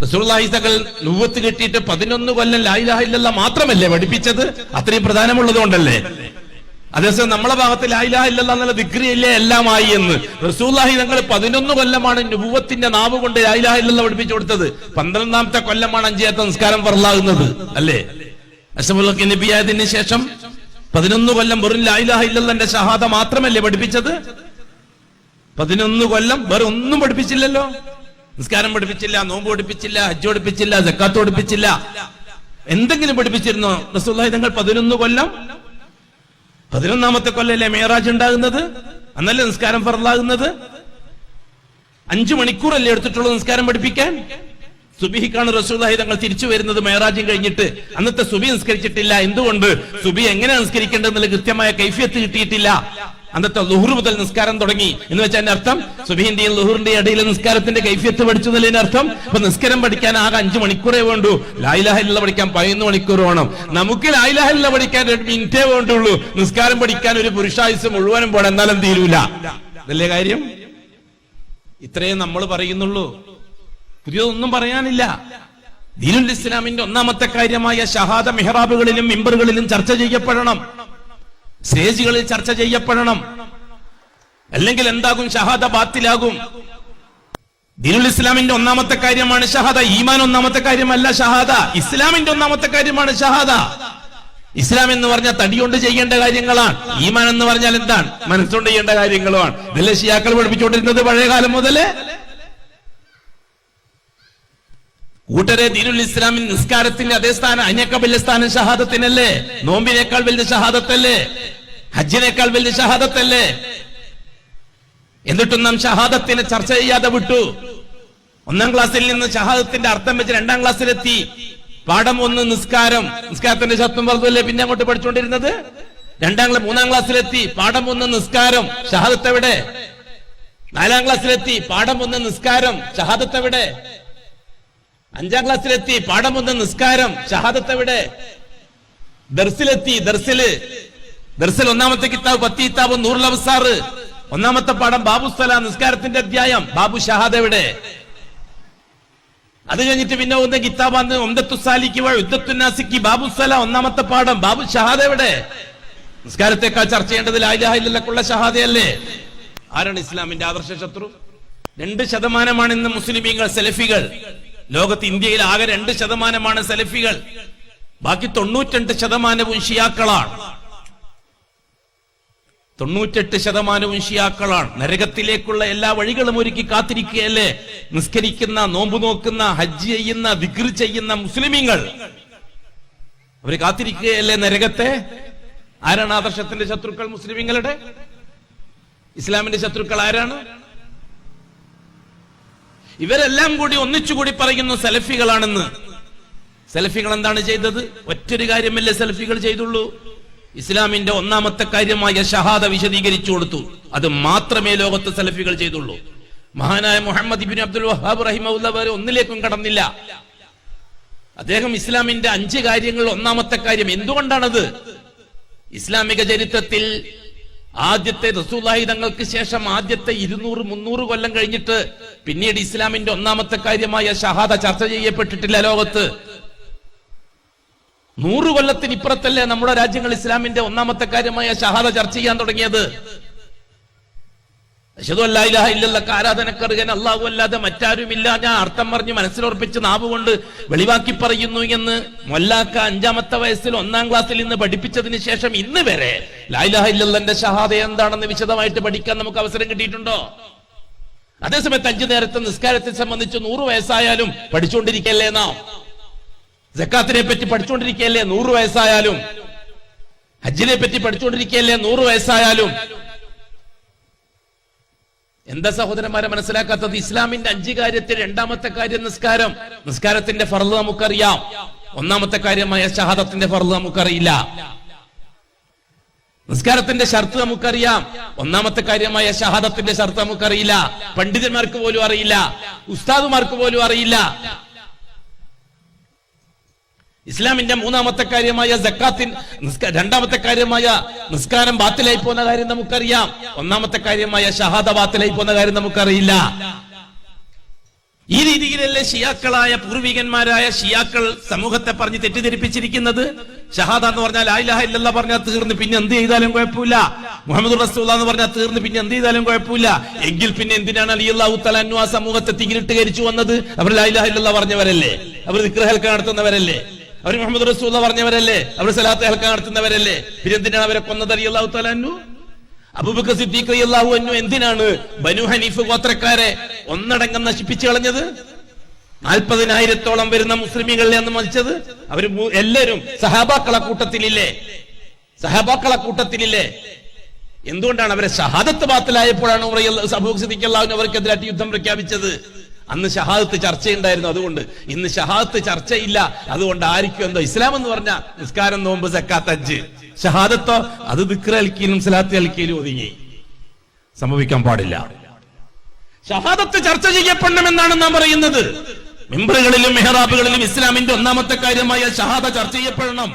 റസൂലുള്ളാഹി തങ്ങൾ നുബുവത്ത് കിട്ടിയിട്ട് 11 കൊല്ലം ലാ ഇലാഹ ഇല്ലല്ലാഹ് മാത്രമല്ലേ പഠിപ്പിച്ചത്? അത്രയും പ്രധാനമുള്ളത് കൊണ്ടല്ലേ. അതേസമയം നമ്മളെ ഭാഗത്ത് ലാ ഇലാഹ ഇല്ലല്ലാഹ് എന്നുള്ള ദിക്റിയല്ലേ എല്ലാമായി എന്ന്. റസൂലുള്ളാഹി തങ്ങൾ 11 കൊല്ലമാണ് നുബുവത്തിന്റെ നാവ് കൊണ്ട് ലാ ഇലാഹ ഇല്ലല്ലാഹ് പഠിപ്പിച്ചു കൊടുത്തത്. 12ാമത്തെ കൊല്ലമാണ് 5ാമത്തെ നിസ്കാരം ഫർളാകുന്നത് അല്ലേ. അഷ്റഫുൽ നബിയായതിനു ശേഷം 11 കൊല്ലം വെറും ലാ ഇലാഹ ഇല്ലല്ലാഹ്ന്റെ ഷഹാദ മാത്രമല്ലേ പഠിപ്പിച്ചത്? 11 കൊല്ലം വേറെ ഒന്നും പഠിപ്പിച്ചില്ലല്ലോ. നിസ്കാരം പഠിപ്പിച്ചില്ല, നോമ്പ് പഠിപ്പിച്ചില്ല, ഹജ്ജ് പഠിപ്പിച്ചില്ല, സക്കാത്ത് പഠിപ്പിച്ചില്ല. എന്തെങ്കിലും പഠിപ്പിച്ചിരുന്നോ റസൂലുള്ളാഹി തങ്ങൾ? 11 കൊല്ലം. 11ാമത്തെ കൊല്ലല്ലേ മിഅ്റാജ് ഉണ്ടാകുന്നത്, അന്നല്ലേ നിസ്കാരം ഫർളാകുന്നത്. 5 മണിക്കൂറല്ലേ എടുത്തിട്ടുള്ളൂ നിസ്കാരം പഠിപ്പിക്കാൻ. സുബഹിക്കാണ് റസൂലുള്ളാഹി തങ്ങൾ തിരിച്ചു വരുന്നത് മിഅ്റാജും കഴിഞ്ഞിട്ട്. അന്നത്തെ സുബഹി നിസ്കരിച്ചിട്ടില്ല. എന്തുകൊണ്ട്? സുബഹി എങ്ങനെ നിസ്കരിക്കേണ്ടതെന്നുള്ള കൃത്യമായ കൈഫിയത്ത് കിട്ടിയിട്ടില്ല. അന്നത്തെ ളുഹർ മുതൽ നിസ്കാരം തുടങ്ങി എന്ന് വെച്ചാൽ അതിന്റെ അർത്ഥം സുബഹിന്റെയും ളുഹറിന്റെയും ഇടയിലെ നിസ്കാരത്തിന്റെ കൈഫിയത്ത് പഠിച്ചു എന്നതിന്റെ അർത്ഥം ഇപ്പൊ നിസ്കാരം പഠിക്കാൻ ആകെ 5 മണിക്കൂറേ വേണ്ടൂ. ലാ ഇലാഹ ഇല്ലല്ലാഹ് പഠിക്കാൻ 11 മണിക്കൂർ വേണം. നമുക്ക് ലാ ഇലാഹ ഇല്ലല്ലാഹ് പഠിക്കാൻ 2 മിനിറ്റേ വേണ്ടുള്ളൂ. നിസ്കാരം പഠിക്കാൻ ഒരു പുരുഷായുസ് മുഴുവനും പോണം, എന്നാലും തീരൂല. അതല്ലേ കാര്യം? ഇത്രയും നമ്മൾ പറയുന്നുള്ളൂ, പുതിയതൊന്നും പറയാനില്ല. ദീനുൽ ഇസ്ലാമിന്റെ ഒന്നാമത്തെ കാര്യമായ ഷഹാദ മിഹ്റാബുകളിലും മിമ്പറുകളിലും ചർച്ച ചെയ്യപ്പെടണം, സ്റ്റേജുകളിൽ ചർച്ച ചെയ്യപ്പെടണം. അല്ലെങ്കിൽ എന്താകും? ഷഹാദ ബാത്തിലാകും. ദീനുൽ ഇസ്ലാമിന്റെ ഒന്നാമത്തെ കാര്യമാണ് ഷഹാദ. ഈമാൻ ഒന്നാമത്തെ കാര്യമല്ല ഷഹാദ. ഇസ്ലാമിന്റെ ഒന്നാമത്തെ കാര്യമാണ് ഷഹാദ. ഇസ്ലാം എന്ന് പറഞ്ഞാൽ തടികൊണ്ട് ചെയ്യേണ്ട കാര്യങ്ങളാണ്. ഈമാൻ എന്ന് പറഞ്ഞാൽ എന്താണ്? മനസ്സുകൊണ്ട് ചെയ്യേണ്ട കാര്യങ്ങളുമാണ്. ഇതല്ലേ ശിയാക്കൾ പഠിപ്പിച്ചുകൊണ്ടിരുന്നത് പഴയകാലം മുതലേ. കൂട്ടരെ, ദീനുൽ ഇസ്ലാമിൻ നിസ്കാരത്തിന്റെ അതേ സ്ഥാനം, അതിനേക്കാൾ വലിയ സ്ഥാനം ഷഹാദത്തിനല്ലേ? നോമ്പിനേക്കാൾ വലിയ ഷഹാദത്തല്ലേ? ഹജ്ജിനേക്കാൾ വലിയ ഷഹാദത്തല്ലേ? എന്നിട്ടും നാം ഷഹാദത്തിനെ ചർച്ച ചെയ്യാതെ വിട്ടു. 1ാം ക്ലാസ്സിൽ നിന്ന് ഷഹാദത്തിന്റെ അർത്ഥം വെച്ച് 2ാം ക്ലാസ്സിലെത്തി. പാഠം 1 നിസ്കാരം, നിസ്കാരത്തിന്റെ ശത്വം പറഞ്ഞല്ലേ പിന്നെ അങ്ങോട്ട് പഠിച്ചുകൊണ്ടിരുന്നത്. 3ാം ക്ലാസ്സിലെത്തി, പാഠം 1 നിസ്കാരം, ഷഹാദത്ത് എവിടെ? 4ാം ക്ലാസ്സിലെത്തി, പാഠം 1 നിസ്കാരം, ഷഹാദത്ത് എവിടെ? 5ാം ക്ലാസ്സിലെത്തി, പാഠം 1 നിസ്കാരം, ഷഹാദത്ത് എവിടെ? ദർസിലെത്തി, ദർസിൽ 1ാമത്തെ കിതാബ് 10 കിതാബ് നൂറുൽ അബ്സാർ, 1ാമത്തെ പാഠം ബാബുസ്സലാം, നിസ്കാരത്തിന്റെ അധ്യായം, ബാബു ഷഹാദ എവിടെ? അത് കഴിഞ്ഞിട്ട് പിന്നെ 1 കിതാബാണ് ഉംദത്തുസ്സാലിക്ക് വ ഉദ്ദത്തുന്നാസിക്ക്, ബാബുസ്സലാം 1ാമത്തെ പാഠം, ബാബു ഷഹാദ എവിടെ? നിസ്കാരത്തെക്കാൾ ചർച്ച ചെയ്യേണ്ടത് ലാ ഇലാഹ ഇല്ലല്ലാഹുള്ള ഷഹാദയല്ലേ? ആരാണ് ഇസ്ലാമിന്റെ ആദർശ ശത്രു? 2% ഇന്ന് മുസ്ലിമീങ്ങൾ, സലഫികൾ. ലോകത്ത് ഇന്ത്യയിൽ ആകെ 2% സലഫികൾ. ബാക്കി 98% ഷിയാക്കളാണ്. 98% ഷിയാക്കളാണ്. നരകത്തിലേക്കുള്ള എല്ലാ വഴികളും ഒരുക്കി കാത്തിരിക്കുകയല്ലേ നിസ്കരിക്കുന്ന, നോമ്പ് നോക്കുന്ന, ഹജ്ജ് ചെയ്യുന്ന, ദിക്ർ ചെയ്യുന്ന മുസ്ലിമീങ്ങൾ. അവര് കാത്തിരിക്കുകയല്ലേ നരകത്തെ. ആരാണ് ആദർശത്തിന്റെ ശത്രുക്കൾ? മുസ്ലിമീങ്ങളുടെ. ഇസ്ലാമിന്റെ ശത്രുക്കൾ ആരാണ്? ഇവരെല്ലാം കൂടി ഒന്നിച്ചുകൂടി പറയുന്നു സലഫികളാണെന്ന്. സലഫികൾ എന്താണ് ചെയ്തത്? ഒറ്റൊരു കാര്യമല്ലേ സലഫികൾ ചെയ്തുള്ളൂ. ഇസ്ലാമിന്റെ ഒന്നാമത്തെ കാര്യമായ ഷഹാദ വിശദീകരിച്ചു കൊടുത്തു. അത് മാത്രമേ ലോകത്ത് സലഫികൾ ചെയ്തുള്ളൂ. മഹാനായ മുഹമ്മദ് ഇബ്നു അബ്ദുൽ വഹാബ് റഹിമഹുല്ലാഹ് വരെ ഒന്നിലേക്കും കടന്നില്ല. അദ്ദേഹം ഇസ്ലാമിന്റെ 5 കാര്യങ്ങളിൽ ഒന്നാമത്തെ കാര്യം. എന്തുകൊണ്ടാണത്? ഇസ്ലാമിക ചരിത്രത്തിൽ ആദ്യത്തെ റസൂലുള്ളാഹി തങ്ങൾക്ക് ശേഷം ആദ്യത്തെ 200-300 കൊല്ലം കഴിഞ്ഞിട്ട് പിന്നീട് ഇസ്ലാമിന്റെ ഒന്നാമത്തെ കാര്യമായ ഷഹാദ ചർച്ച ചെയ്യപ്പെട്ടിട്ടില്ല ലോകത്ത്. 100 കൊല്ലത്തിന് ഇപ്പുറത്തല്ലേ നമ്മുടെ രാജ്യങ്ങൾ ഇസ്ലാമിന്റെ ഒന്നാമത്തെ കാര്യമായ ഷഹാദ ചർച്ച ചെയ്യാൻ തുടങ്ങിയത്. അശ്ഹദു അല്ലാ ഇലാഹ ഇല്ലല്ലാഹ്, ആരാധനക്കർഹൻ അല്ലാഹു അല്ലാതെ മറ്റാരുമില്ല, ഞാൻ അർത്ഥം പറഞ്ഞ് മനസ്സിലുറപ്പിച്ച് നാവ് കൊണ്ട് വെളിവാക്കി പറയുന്നു എന്ന് മൊല്ലാക്ക 5ാമത്തെ വയസ്സിൽ 1ാം ക്ലാസ്സിൽ നിന്ന് പഠിപ്പിച്ചതിന് ശേഷം ഇന്ന് വരെ ലാ ഇലാഹ ഇല്ലല്ലാഹ്ന്റെ ഷഹാദ എന്താണെന്ന് വിശദമായിട്ട് പഠിക്കാൻ നമുക്ക് അവസരം കിട്ടിയിട്ടുണ്ടോ? അതേസമയത്ത് 5 നേരത്തെ നിസ്കാരത്തെ സംബന്ധിച്ച് 100 വയസ്സായാലും പഠിച്ചുകൊണ്ടിരിക്കല്ലേ നാം. സക്കാത്തിനെ പറ്റി പഠിച്ചുകൊണ്ടിരിക്കല്ലേ 100 വയസ്സായാലും. ഹജ്ജിനെ പറ്റി പഠിച്ചുകൊണ്ടിരിക്കല്ലേ 100 വയസ്സായാലും. എന്താ സഹോദരന്മാരെ മനസ്സിലാക്കാത്തത്? ഇസ്ലാമിന്റെ 5 കാര്യത്തിൽ 2ാമത്തെ കാര്യം നിസ്കാരം. നിസ്കാരത്തിന്റെ ഫർള് നമുക്കറിയാം. 1ാമത്തെ കാര്യമായ ഷഹാദത്തിന്റെ ഫർള് നമുക്കറിയില്ല. നിസ്കാരത്തിന്റെ ഷർത്ത് നമുക്കറിയാം. 1ാമത്തെ കാര്യമായ ഷഹാദത്തിന്റെ ഷർത്ത് നമുക്കറിയില്ല. പണ്ഡിതന്മാർക്ക് പോലും അറിയില്ല, ഉസ്താദുമാർക്ക് പോലും അറിയില്ല. ഇസ്ലാമിന്റെ 3ാമത്തെ കാര്യമായ സക്കാത്തിൻ, 2ാമത്തെ കാര്യമായ നിസ്കാരം ബാത്തിലായി പോകുന്ന കാര്യം നമുക്കറിയാം. 1ാമത്തെ കാര്യമായ ഷഹാദ ബാത്തിലായി പോകുന്ന കാര്യം നമുക്കറിയില്ല. ഈ രീതിയിലല്ലേ ഷിയാക്കളായ പൂർവികന്മാരായ ഷിയാക്കൾ സമൂഹത്തെ പറഞ്ഞ് തെറ്റിദ്ധരിപ്പിച്ചിരിക്കുന്നത്? ഷഹാദ എന്ന് പറഞ്ഞാൽ ലാ ഇലാഹ ഇല്ലല്ലാഹ് പറഞ്ഞാൽ തീർന്ന്, പിന്നെ എന്ത് ചെയ്താലും കുഴപ്പമില്ല. മുഹമ്മദ് റസൂലുള്ളാഹി എന്ന് പറഞ്ഞാൽ തീർന്ന്, പിന്നെ എന്ത് ചെയ്താലും കുഴപ്പമില്ല. എങ്കിൽ പിന്നെ എന്തിനാണ് റളിയല്ലാഹു തആല അൻഹു ആ സമൂഹത്തെ തീരിട്ട് കരിച്ചു വന്നത്? അവർ ലാ ഇലാഹ ഇല്ലല്ലാഹ് പറഞ്ഞവരല്ലേ, അവർ ദിക്ർ ഹൽക്ക നടത്തുന്നവരല്ലേ, അവർ മുഹമ്മദ് റസൂലുള്ളാഹി പറഞ്ഞവരല്ലേ, അവർ സ്വലാത്ത് ഹൽക്ക നടത്തുന്നവരല്ലേ. പിന്നെ എന്തിനാണ് അവരെ കൊന്നത് റളിയല്ലാഹു തആല അൻഹു? അബൂബക്കർ സിദ്ദീഖ് റളിയല്ലാഹു അൻഹു എന്തിനാണ് ബനു ഹനീഫ് ഗോത്രക്കാരെ ഒന്നടങ്കം നശിപ്പിച്ചു കളഞ്ഞത്? 40,000-ഓളം വരുന്ന മുസ്ലിമീങ്ങളെ അന്ന് മരിച്ചത് അവര് എല്ലാവരും സഹാബാക്കളെ കൂട്ടത്തിലില്ലേ? എന്തുകൊണ്ടാണ് അവരെ ഷഹാദത്ത് ബാത്തിലായപ്പോഴാണ് അബൂബക്കർ സിദ്ദീഖ് റളിയല്ലാഹു അൻഹു അവർക്കെതിരായിട്ട് യുദ്ധം പ്രഖ്യാപിച്ചത്? അന്ന് ഷഹാദത്ത് ചർച്ചയുണ്ടായിരുന്നു. അതുകൊണ്ട് ഇന്ന് ഷഹാദത്ത് ചർച്ചയില്ല. അതുകൊണ്ട് ആയിരിക്കും എന്തോ ഇസ്ലാം എന്ന് പറഞ്ഞ നിസ്കാരം, നോമ്പ്, സക്കാത്ത്, ഹജ്ജ്. ഷഹാദത്തോ അത് ദിക്ർ അൽക്കീലും സലാത്ത് അൽക്കീലും ഒതുങ്ങി. സംഭവിക്കാൻ പാടില്ല. ഷഹാദത്ത് ചർച്ച ചെയ്യപ്പെടണമെന്നാണ് നാം പറയുന്നത്. മിമ്പറുകളിലും മെഹ്റാബുകളിലും ഇസ്ലാമിന്റെ ഒന്നാമത്തെ കാര്യമായ ഷഹാദ ചർച്ച ചെയ്യപ്പെടണം.